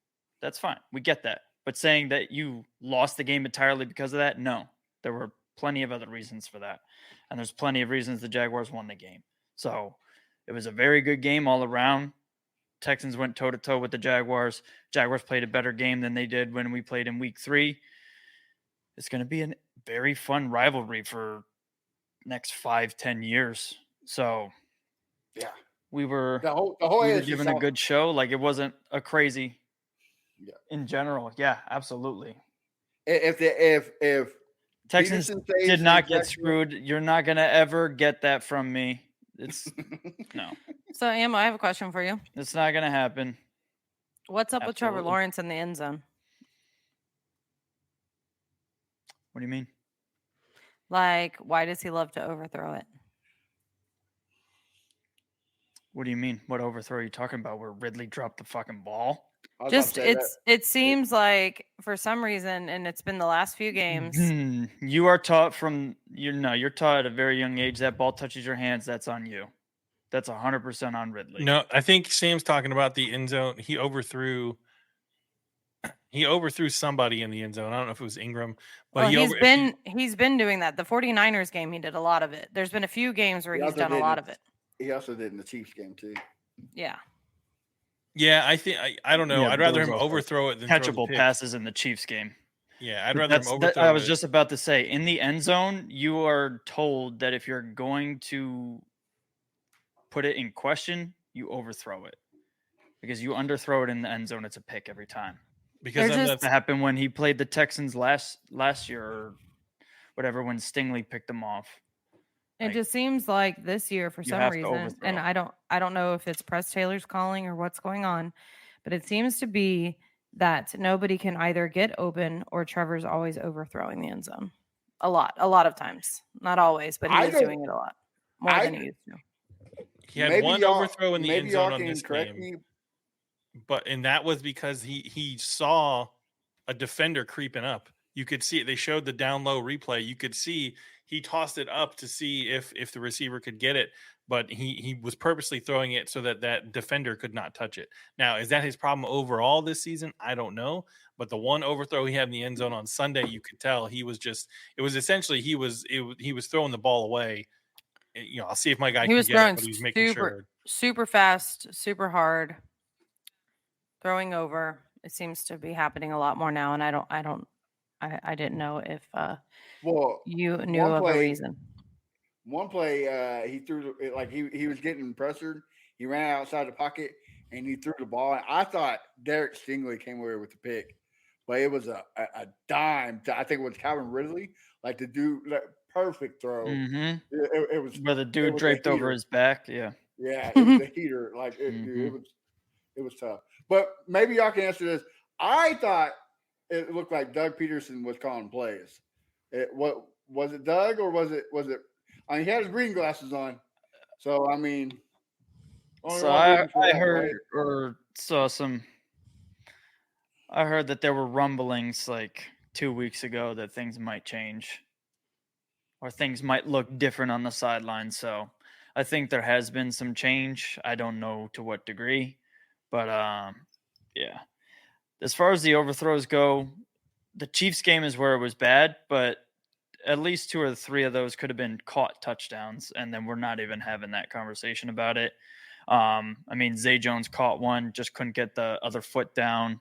that's fine. We get that. But saying that you lost the game entirely because of that, no. There were plenty of other reasons for that. And there's plenty of reasons the Jaguars won the game. So it was a very good game all around. Texans went toe-to-toe with the Jaguars. Jaguars played a better game than they did when we played in week 3. It's going to be a very fun rivalry for next 5-10 years. So Yeah. we were The whole we were AFC given a South- good show. Like, it wasn't a crazy in general. Yeah, absolutely. If Texans Peterson stays did not in get Jacksonville- screwed. You're not going to ever get that from me. It's no, So, Emma, I have a question for you. it's not going to happen. What's up with Trevor Absolutely. Lawrence in the end zone? What do you mean? Like, why does he love to overthrow it? What do you mean? What overthrow are you talking about? Where Ridley dropped the fucking ball? I was about to Just say that. it seems like for some reason, and it's been the last few games. You are taught you're taught at a very young age that ball touches your hands, that's on you. That's 100% on Ridley. No, I think Sam's talking about the end zone. He overthrew somebody in the end zone. I don't know if it was Ingram, but Well, he's been doing that. The 49ers game, he did a lot of it. There's been a few games where He he's also done a did lot it. of it. He also did in the Chiefs game too. Yeah. yeah, I think I don't know. Yeah, I'd but rather those him are also overthrow it than throw the Catchable pick. passes in the Chiefs game. Yeah, I'd rather him That's overthrow I was it. just about to say, in the end zone, you are told that if you're going to put it in question, you overthrow it. Because you underthrow it in the end zone, it's a pick every time. because They're then just- That happened when he played the Texans last year or whatever, when Stingley picked him off. It Like, just seems like this year for you some have to reason, and overthrow. I don't know if it's Press Taylor's calling or what's going on, but it seems to be that nobody can either get open or Trevor's always overthrowing the end zone. A lot of times. Not always, but he I is don't- doing it a lot. More I- than he used to. he had Maybe one y'all- overthrow in the maybe end y'all zone on can this correct game, me. and that was because he saw a defender creeping up. You could see it. They showed the down low replay. You could see he tossed it up to see if the receiver could get it, but he was purposely throwing it so that defender could not touch it. Now, is that his problem overall this season? I don't know. But the one overthrow he had in the end zone on Sunday, you could tell he was essentially he was throwing the ball away. I'll see if my guy He can was get it, throwing but he was making sure. super fast, super hard, throwing over. It seems to be happening a lot more now, and I didn't know if Well, you knew one of a play- reason. One play, he threw like he was getting pressured. He ran outside the pocket and he threw the ball. And I thought Derek Stingley came away with the pick, but it was a dime. I think it was Calvin Ridley, like the dude, perfect throw. Mm-hmm. It was Where the dude was a draped over heater. his back. Yeah. Yeah, it was a heater. Like dude, it was tough. But maybe y'all can answer this. I thought it looked like Doug Peterson was calling plays. What was it, Doug, or was it? I mean, he had his green glasses on, so I mean. only So one I reason for that, heard right? or saw some. I heard that there were rumblings like 2 weeks ago that things might change, or things might look different on the sideline. So I think there has been some change. I don't know to what degree, but yeah. As far as the overthrows go, the Chiefs game is where it was bad, but at least 2 or 3 of those could have been caught touchdowns, and then we're not even having that conversation about it. I mean, Zay Jones caught one, just couldn't get the other foot down.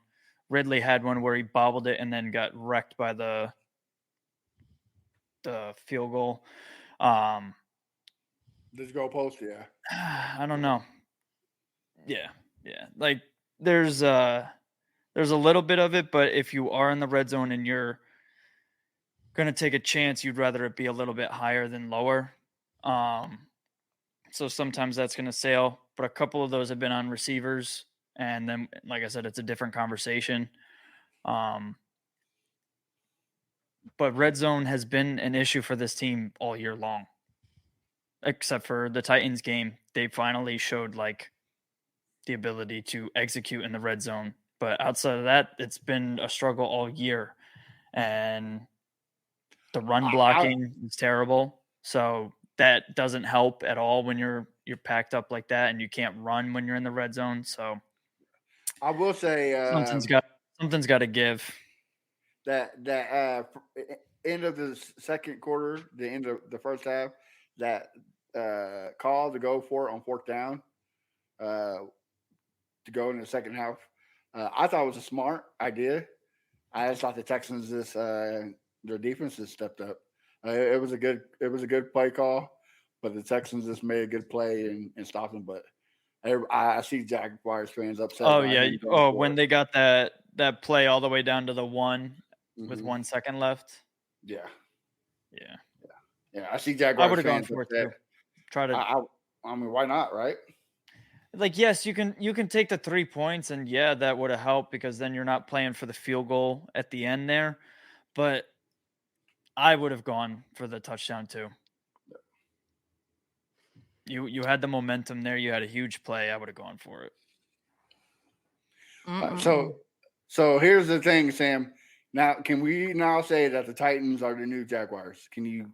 Ridley had one where he bobbled it and then got wrecked by the field goal. This goalpost, yeah. I don't know. Yeah. Like there's a little bit of it, but if you are in the red zone and you're going to take a chance, you'd rather it be a little bit higher than lower. So sometimes that's going to sail, but a couple of those have been on receivers. And then, like I said, it's a different conversation. But red zone has been an issue for this team all year long, except for the Titans game. They finally showed like the ability to execute in the red zone. But outside of that, it's been a struggle all year. And the run blocking is terrible. So that doesn't help at all when you're packed up like that and you can't run when you're in the red zone. So I will say something's got to give. that end of the second quarter, the end of the first half, that call to go for it on fourth down, to go in the second half. I thought it was a smart idea. I just thought the Texans their defense has stepped up. It was a good play call, but the Texans just made a good play and stopped them. But I see Jaguars fans upset. Oh yeah. Oh, when they got that play all the way down to the 1 with 1 second left. Yeah. Yeah. I see Jaguars. I would have gone fans for it upset. too. Try to. I mean, why not? Right? Like, yes, you can take the 3 points, and yeah, that would have helped because then you're not playing for the field goal at the end there. But I would have gone for the touchdown too. You had the momentum there. You had a huge play. I would have gone for it. So here's the thing, Sam. Now, can we now say that the Titans are the new Jaguars? Can you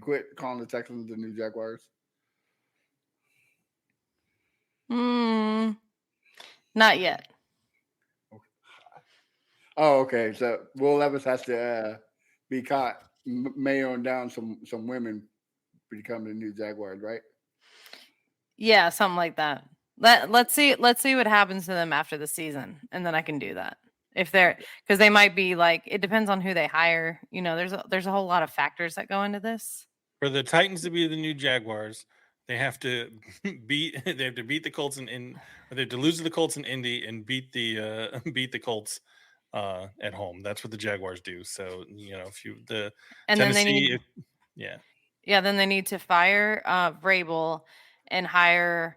quit calling the Texans the new Jaguars? Not yet. Oh, okay. So Will Levis has to be caught mayoing down some women becoming the new Jaguars, right? Yeah, something like that. Let's see what happens to them after the season, and then I can do that. If they're, because they might be like, it depends on who they hire. You know, there's a whole lot of factors that go into this. For the Titans to be the new Jaguars, they have to beat the Colts or they have to lose to the Colts in Indy and beat the Colts at home. That's what the Jaguars do. So then they need, then they need to fire Vrabel and hire,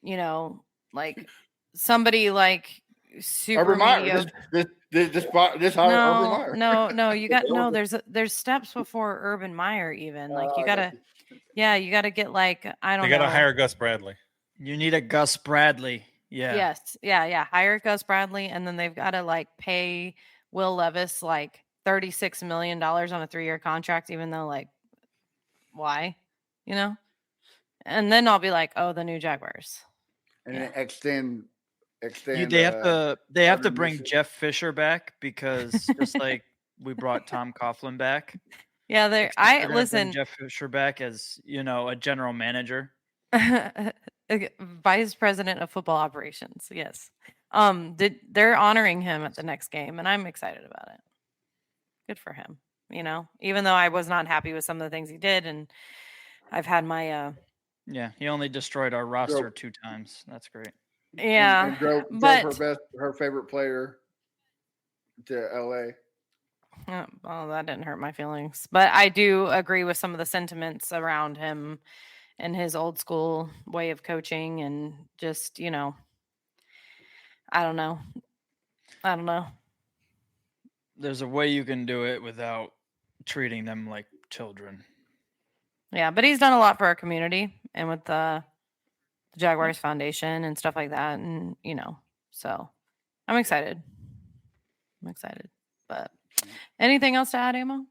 like somebody like super Urban Meyer. mediocre. This hire Urban Meyer. No, you got no. There's steps before Urban Meyer even. Like you gotta get like I don't know. They gotta hire Gus Bradley. You need a Gus Bradley. Yeah. Yes. Yeah. Hire Gus Bradley, and then they've got to like pay Will Levis like $36 million on a 3-year contract, even though like why, And then I'll be like, oh, the new Jaguars. And then extend. They have to bring Jeff Fisher back because just like we brought Tom Coughlin back. Yeah, they're bring Jeff Fisher back as a general manager, vice president of football operations. Yes, they're honoring him at the next game, and I'm excited about it. Good for him. Even though I was not happy with some of the things he did, and I've had my yeah, he only destroyed our roster 2 times. That's great. Yeah, and drove her favorite player to LA. Well, that didn't hurt my feelings, but I do agree with some of the sentiments around him and his old school way of coaching, and just I don't know. There's a way you can do it without treating them like children. Yeah, but he's done a lot for our community and with the Jaguars Foundation and stuff like that, and so I'm excited. But anything else to add, Amo?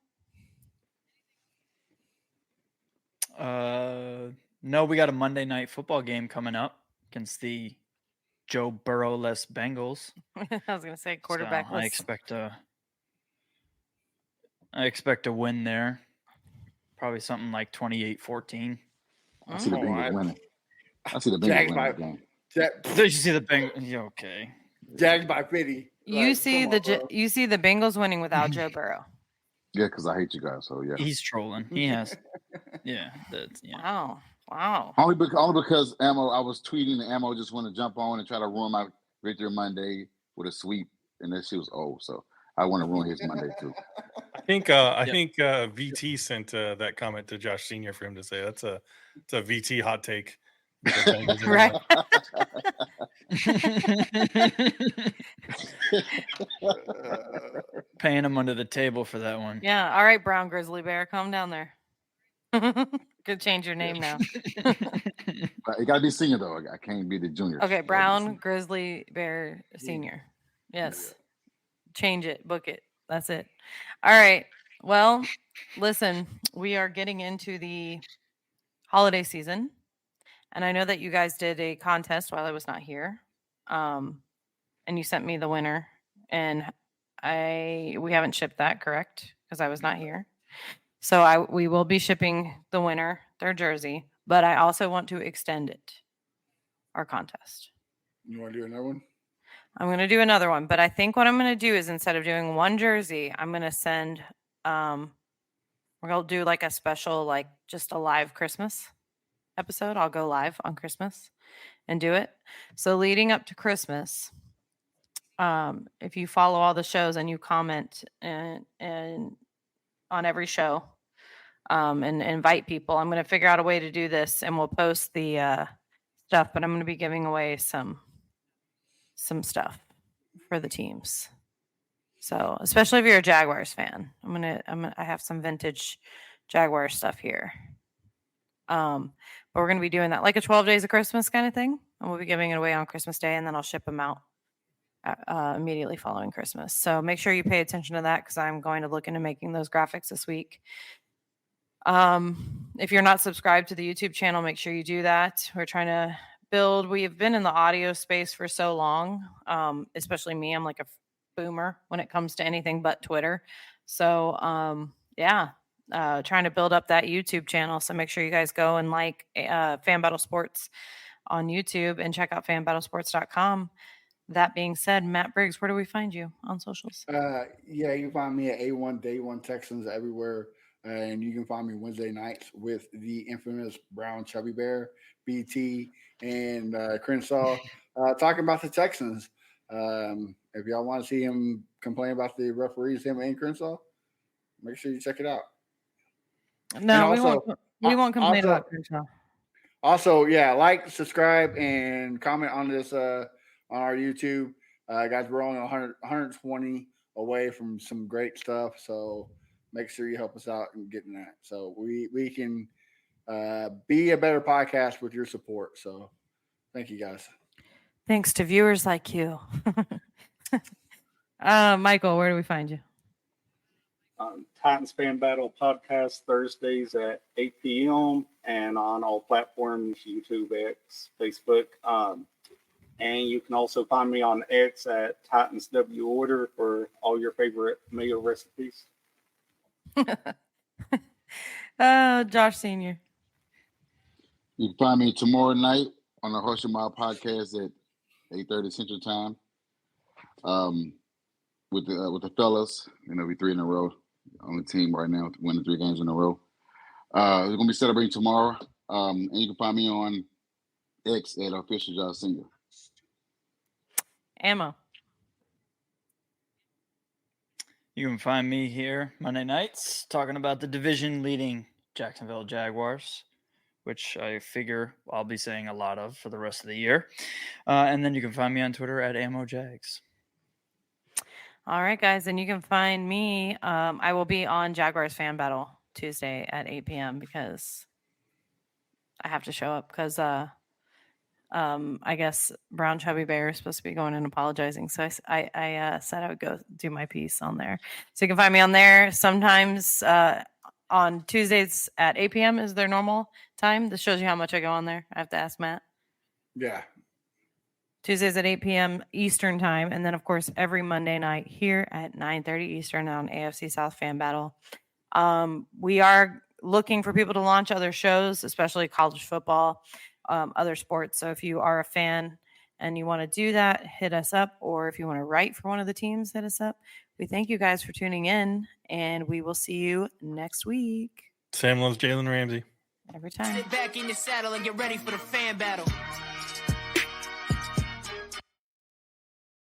No, we got a Monday night football game coming up against the Joe Burrow-less Bengals. I was gonna say quarterback. So I expect a win there. Probably something like 28-14. I see the Bengals winning. I see the Bengals winning the game. Did you see the Bengals? Okay. Jagged by 50. You see the Bengals winning without Joe Burrow. Yeah, because I hate you guys. So yeah, he's trolling. He has. Yeah. Wow. Only because Ammo. I was tweeting and Ammo just want to jump on and try to ruin my victory Monday with a sweep, and then she was old, so I want to ruin his Monday too. I think VT sent that comment to Josh Senior for him to say it's a VT hot take. Right. Paying him under the table for that one. Yeah. All right, Brown Grizzly Bear, calm down there. Could change your name now. It got to be senior though. I can't be the junior. Okay, Brown Grizzly Bear Senior. Yes. Change it. Book it. That's it. All right. Well, listen, we are getting into the holiday season. And I know that you guys did a contest while I was not here. And you sent me the winner. And we haven't shipped that, correct? Because I was not here. So we will be shipping the winner their jersey, but I also want to extend it, our contest. You want to do another one? I'm going to do another one, but I think what I'm going to do is instead of doing one jersey, I'm going to send, we're going to do like a special, like just a live Christmas episode. I'll go live on Christmas and do it. So leading up to Christmas, if you follow all the shows and you comment and on every show, and invite people, I'm going to figure out a way to do this, and we'll post the stuff. But I'm going to be giving away some stuff for the teams. So especially if you're a Jaguars fan, I have some vintage Jaguar stuff here. But we're going to be doing that like a 12 days of Christmas kind of thing, and we'll be giving it away on Christmas Day, and then I'll ship them out immediately following Christmas. So make sure you pay attention to that, because I'm going to look into making those graphics this week. If you're not subscribed to the YouTube channel, make sure you do that. We're trying to build. We have been in the audio space for so long, especially me. I'm like a boomer when it comes to anything but Twitter. So, trying to build up that YouTube channel. So make sure you guys go and like Fan Battle Sports on YouTube and check out fanbattlesports.com. That being said, Matt Briggs, where do we find you on socials? You can find me at A1 Day 1 Texans everywhere. And you can find me Wednesday nights with the infamous Brown Chubby Bear, BT, and Crenshaw talking about the Texans. If y'all want to see him complain about the referees, him and Crenshaw, make sure you check it out. No, we won't complain about Crenshaw. Also, like, subscribe, and comment on this on our YouTube. Guys, we're only 120 away from some great stuff, so make sure you help us out in getting that. So we can be a better podcast with your support. So thank you, guys. Thanks to viewers like you. Michael, where do we find you? Titans Fan Battle Podcast Thursdays at 8 p.m. and on all platforms, YouTube, X, Facebook. And you can also find me on X at Titans W Order for all your favorite meal recipes. Josh Senior. You can find me tomorrow night on the Horse and Mile podcast at 8:30 Central Time. With the fellas, we 3 in a row. On the team right now, winning 3 games in a row. We're gonna be celebrating tomorrow. And you can find me on X at official Josh Senior. Ammo. You can find me here Monday nights talking about the division-leading Jacksonville Jaguars, which I figure I'll be saying a lot of for the rest of the year. And then you can find me on Twitter at AmmoJags. All right, guys. And you can find me. I will be on Jaguars Fan Battle Tuesday at 8 p.m. because I have to show up because I guess Brown Chubby Bear is supposed to be going and apologizing. So I said I would go do my piece on there. So you can find me on there. Sometimes on Tuesdays at 8 p.m. is their normal time. This shows you how much I go on there. I have to ask Matt. Yeah. Tuesdays at 8 p.m. Eastern time. And then, of course, every Monday night here at 9:30 Eastern on AFC South Fan Battle. We are looking for people to launch other shows, especially college football, other sports. So if you are a fan and you want to do that, hit us up. Or if you want to write for one of the teams, hit us up. We thank you guys for tuning in, and we will see you next week. Sam loves Jalen Ramsey. Every time. Sit back in your saddle and get ready for the fan battle.